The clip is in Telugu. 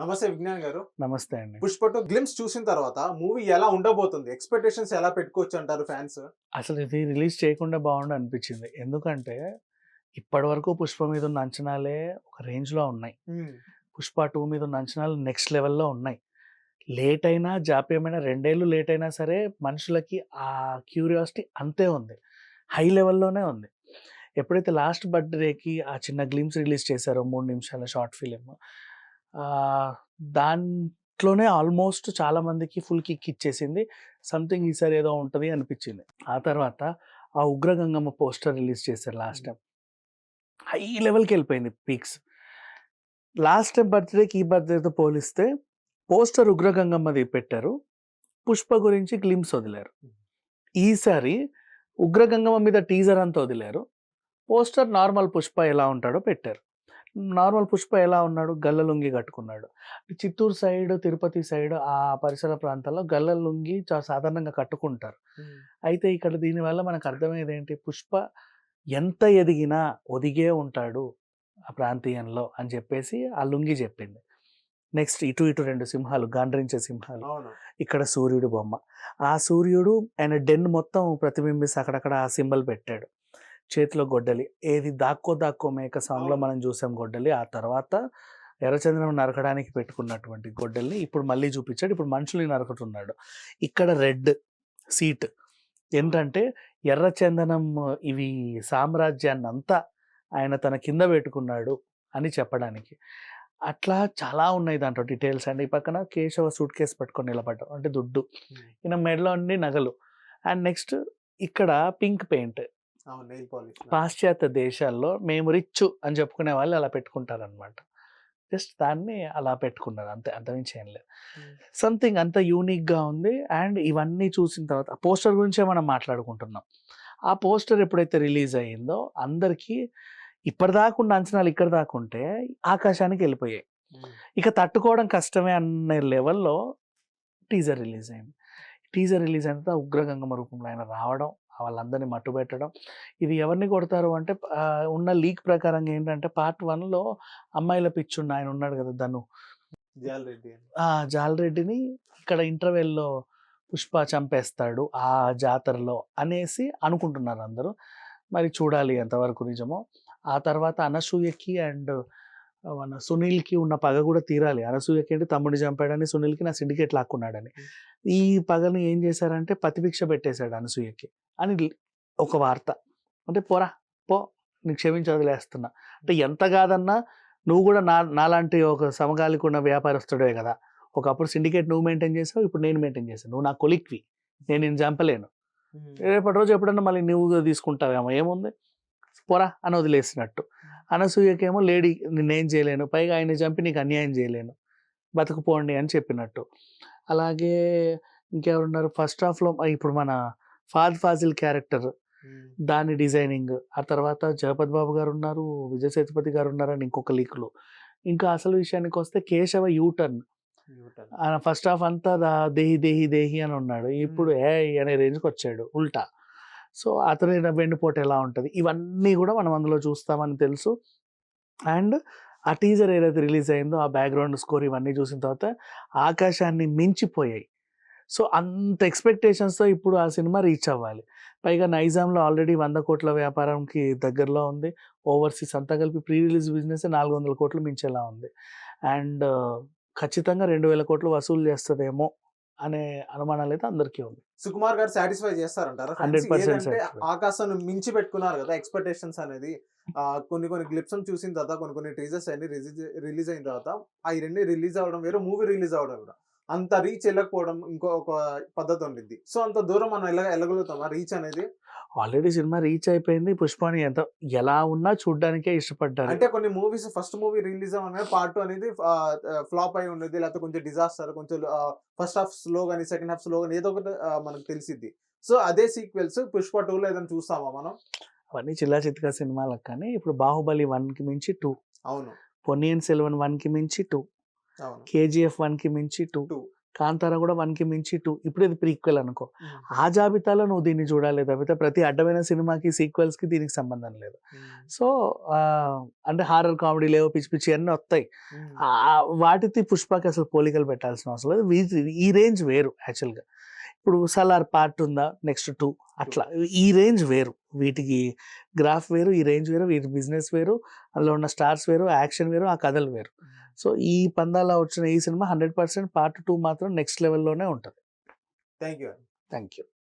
నమస్తే విజ్ఞాన్ గారు. నమస్తే అండి. 'పుష్ప 2' గ్లింప్స్ చూసిన తర్వాత మూవీ ఎలా ఉండబోతుంది? ఎక్స్‌పెక్టేషన్స్ ఎలా పెట్టుకోవచ్చు అంటారు ఫ్యాన్స్? అసలు ఇది రిలీజ్ చేయకుండా బావుండు అనిపిచ్చింది. ఎందుకంటే, ఇప్పటివరకు 'పుష్ప' మీదున్న అంచనాలే ఒక రేంజ్‌లో ఉన్నాయి. హ్మ్. 'పుష్ప 2' మీదున్న అంచనాలు నెక్స్ట్ లెవెల్‌లో ఉన్నాయి. లేట్ అయినా, జాప్యమైనా 2 ఏళ్ళు లేట్ అయినా సరే, మనుషులకి ఆ క్యూరియాసిటీ అంతే ఉంది. హై లెవెల్‌లోనే ఉంది. ఎప్పుడైతే లాస్ట్ బర్త్‌డేకి ఆ చిన్న గ్లింప్స్ రిలీజ్ చేశారో 3 నిమిషాల షార్ట్ ఫిల్మ్ ఆహ్, దాంట్లోనే ఆల్మోస్ట్ చాలా మందికి ఫుల్ కిక్ ఇచ్చేసింది. సంథింగ్ ఈసారి ఏదో ఉంటది అనిపిచ్చింది. ఆ తర్వాత ఆ 'ఉగ్ర గంగమ్మ' పోస్టర్ రిలీజ్ చేశారు లాస్ట్ హ్మ్. టైమ్. హై లెవెల్‌కెళ్ళిపోయింది పీక్స్. లాస్ట్ టైమ్ బర్త్‌డేకి ఈ బర్త్‌డేతో పోలిస్తే పోస్టర్ 'ఉగ్ర గంగమ్మ'ది పెట్టారు. 'పుష్ప' గురించి గ్లింప్స్ వదిలారు. ఈసారి 'ఉగ్ర గంగమ్మ' మీద టీజర్ అంతా వదిలారు. పోస్టర్ నార్మల్ 'పుష్ప' ఎలా ఉంటాడో పెట్టారు. నార్మల్ 'పుష్ప' ఎలా ఉన్నాడు? గల్ల లుంగీ కట్టుకున్నాడు. చిత్తూరు సైడ్, తిరుపతి సైడ్ ఆ పరిసర ప్రాంతాల్లో గల్ల లుంగీ సాధారణంగా కట్టుకుంటారు. హ్మ్. అయితే ఇక్కడ దీనివల్ల మనకు అర్థమయ్యేదేంటి? 'పుష్ప' ఎంత ఎదిగినా ఒదిగే ఉంటాడు ఆ ప్రాంతీయంలో అని చెప్పేసి ఆ లుంగీ చెప్పింది. నెక్స్ట్ ఇటు ఇటు 2 సింహాలు, గాండ్రించే సింహాలు. అవును. ఇక్కడ సూర్యుడు బొమ్మ. ఆ సూర్యుడు ఆయన డెన్ మొత్తం ప్రతిబింబిస్తే అక్కడక్కడ ఆ సింబల్ పెట్టాడు. చేతిలో గొడ్డలి. ఏది 'దాక్కో దాక్కో మేక' సాంగ్‌లో అవును. మనం చూసాం గొడ్డలి. ఆ తర్వాత ఎర్రచందనం నరకడానికి పెట్టుకున్నటువంటి గొడ్డలిని ఇప్పుడు మళ్ళీ చూపించాడు. ఇప్పుడు మనుషుల్ని నరుకుతున్నాడు. ఇక్కడ రెడ్ సీట్. అవును. ఏంటంటే ఎర్రచందనం ఇవి సామ్రాజ్యాన్నంతా ఆయన తన కింద పెట్టుకున్నాడు అని చెప్పడానికి. అట్లా చాలా ఉన్నాయి దాంట్లో డీటెయిల్స్ అండ్ ఈ పక్కన కేశవ సూట్‌కేస్ పట్టుకొని నిలబడ్డం. అంటే దుడ్డు. హ్మ్. ఈయన మెడలో అన్ని నగలు. అండ్ నెక్స్ట్ ఇక్కడ పింక్ పెయింట్. అవును. Nail polish. అవును. పాశ్చాత్య దేశాల్లో మేము రిచ్చు అని చెప్పుకునే వాళ్ళు అలా పెట్టుకుంటారనమాట. జస్ట్ దాన్ని అలా పెట్టుకున్నారు అంతే. అంతకుమించి ఏం లేదు. హ్మ్. సంథింగ్ అంత యూనిక్‌గా ఉంది. అండ్ ఇవన్నీ చూసిన తర్వాత ఆ పోస్టర్ గురించే మనం మాట్లాడుకుంటున్నాం. ఆ పోస్టర్ ఎప్పుడైతే రిలీజ్ అయిందో అందరికీ ఇప్పటిదాకా ఉన్న అంచనాలు ఇక్కడి దాకా ఉంటే ఆకాశానికెళ్ళిపోయాయి. హ్మ్. ఇక తట్టుకోవడం కష్టమే అనే లెవెల్‌లో టీజర్ రిలీజ్ అయింది. టీజర్ రిలీజ్ అయిన తర్వాత ఉగ్ర గంగమ్మ రూపంలో ఆయన రావడం, వాళ్ళందరిని మట్టుబెట్టడం. ఇది ఎవరిని కొడతారు అంటే ఉన్న లీక్ ప్రకారంగా ఏంటంటే పార్ట్ 1లో అమ్మాయిల పిచ్చున్న ఆయన ఉన్నాడు కదా! ధను. 'జాలరెడ్డి' అని. ఆ! జాలరెడ్డిని ఇక్కడ ఇంటర్వెల్‌లో పుష్ప చంపేస్తాడు ఆ జాతరలో అనేసి అనుకుంటున్నారు అందరూ. మరి చూడాలి ఎంతవరకు నిజమో. ఆ తర్వాత అనసూయకి అండ్ మన సునీల్‌కి ఉన్న పగ కూడా తీరాలి. అనసూయకేంటి తమ్ముడిని చంపాడని, సునీల్‌కి నా సిండికేట్ లాక్కున్నాడని. హ్మ్. ఈ పగని ఏం చేశారంటే పతిభిక్ష పెట్టేసాడు అనసూయకి అని ఒక వార్త. అంటే పోరా! పో! నీకు క్షమించి వదిలేస్తున్నా. అంటే ఎంత కాదన్నా నువ్వు కూడా నాలాంటి ఒక సమకాలీకున్న వ్యాపారస్తుడివే కదా! ఒకప్పుడు సిండికేట్ నువ్వు మెయింటైన్ చేసావు. ఇప్పుడు నేను మెయింటైన్ చేశాను. నువ్వు నా కొలీగ్‌వి. నేను నిన్ను చంపలేను. హ్మ్. రేపటి రోజు ఎప్పుడన్నా మళ్ళీ నువ్వు తీసుకుంటావేమో ఏముంది? పోరా! అని వదిలేసినట్టు. అనసూయకేమో లేడీ నిన్నేం చేయలేను. పైగా ఆయన్ని చంపి నీకు అన్యాయం చేయలేను. బతుకుపోండి అని చెప్పినట్టు. అలాగే ఇంకెవరున్నారు ఫస్ట్ హాఫ్‌లో ఇప్పుడు మన 'ఫహద్ ఫాజిల్' క్యారెక్టర్ హ్మ్. దాని డిజైనింగ్. ఆ తర్వాత 'జగపతి బాబు' గారున్నారు, 'విజయ్ సేతుపతి' గారున్నారని ఇంకొక లీక్‌లు. ఇంకా అసలు విషయానికొస్తే 'కేశవ యూ టర్న్' న్యూటన్. ఆయన ఫస్ట్ హాఫ్ అంతా 'దేహి దేహి దేహి' అని ఉన్నాడు. ఇప్పుడు హ్మ్. ఏయ్ అనే రేంజ్‌కొచ్చాడు ఉల్టా. సో, అతని వెన్నుపోటు ఎలా ఉంటది? ఇవన్నీ గూడా మనం అందులో చూస్తామని తెలుసు. అండ్ ఆ టీజర్ ఏదైతే రిలీజ్ అయిందో, ఆ బ్యాక్‌గ్రౌండ్ స్కోర్ ఇవన్నీ చూసిన తర్వాత ఆకాశాన్ని మించిపోయాయి. సో, అంత ఎక్స్‌పెక్టేషన్స్‌తో ఇప్పుడు ఆ సినిమా రీచ్ అవ్వాలి. పైగా నైజాంలో ఆల్రెడీ 100,00,00,000 వ్యాపారంకి దగ్గరలో ఉంది. ఓవర్‌సీస్ అంతా కలిపి ప్రీ రిలీజ్ బిజినెసే 400,00,00,000 మించేలా ఉంది. అండ్ ఖచ్చితంగా 2,000,00,00,000 వసూలు చేస్తదేమో అనే అనుమానాలైతే అందరికీ ఉంది. సుకుమార్ గారు సాటిస్ఫై చేస్తారంటారా ఫాన్స్? 100% ఏదంటే సాటిస్ఫై. ఆకాశాన్ని మించి పెట్టుకున్నారు గదా! ఎక్స్‌పెక్టేషన్స్ అనేది. కొన్ని కొన్ని గ్లిప్స్‌ని చూసిన తర్వాత కొన్ని కొన్ని టీజర్స్ అన్ని రిలీజ్ అయిన తర్వాత అయి రిలీజ్ అవ్వడం వేరు. మూవీ రిలీజ్ అవ్వడం వేరు. అంత రీచ్ ఎళ్ళకపోవడం ఒక పద్ధతి ఉండిద్ది. సో, అంత దూరం మనం ఎళ్ళగలుగుతామా రీచ్ అనేది? ఆల్రెడీ సినిమా రీచ్ అయిపోయింది. 'పుష్పని' ఎలా ఉన్నా చూడ్డానికే ఇష్టపడ్డారు. అంటే కొన్ని మూవీస్ ఫస్ట్ మూవీ రిలీజ్ అవ్వంగానే పార్ట్ 2 అనేది ఫ్లాప్ అయ్యి ఉండిద్ది. లేకపోతే కొంచెం డిజాస్టర్ కొంచెం ఫస్ట్ హాఫ్ స్లో గాని, సెకండ్ హాఫ్ స్లో గాని ఏదో ఒకటి మనకు తెలిసిద్ది. సో, అదే సీక్వెల్స్ 'పుష్ప 2లో ఏదైనా చూస్తామా మనం? అవన్నీ చిల్లా చితకా సినిమాలకు కానీ, ఇప్పుడు 'బాహుబలి 1'కి మించి 2, అవును. 'పొన్నియిన్ సెల్వన్ 1'కి మించి 2, అవును. 'కేజీఎఫ్ 1'కి మించి 2, 2 కాంతార కూడా 1కి మించి 2, ఇప్పుడు ఇది ప్రీక్వెల్ అనుకో. ఆ జాబితాలో నువ్వు దీన్ని చూడాలి తప్పితే ప్రతి అడ్డమైన సినిమాకి, సీక్వెల్స్‌కి దీనికి సంబంధం లేదు. సో, అంటే హారర్ కామెడీలేవో పిచ్చి పిచ్చియి అన్నీ వస్తాయి. వాటికి 'పుష్పకి' అసలు పోలికలు పెట్టాల్సిన అవసరం లేదు. ఈ రేంజ్ వేరు యాక్చువల్‌గా. ఇప్పుడు 'సలార్' పార్ట్ ఉందా, నెక్స్ట్ 2 అట్లా. ఈ రేంజ్ వేరు. వీటికి గ్రాఫ్ వేరు, ఈ రేంజ్ వేరు, వీటి బిజినెస్ వేరు, అందులో ఉన్న స్టార్స్ వేరు, యాక్షన్ వేరు, ఆ కథలు వేరు. సో, ఈ పందాల వచ్చిన ఈ సినిమా 100% పార్ట్ 2 మాత్రం నెక్స్ట్ లెవెల్‌లోనే ఉంటది. Thank you. Thank you.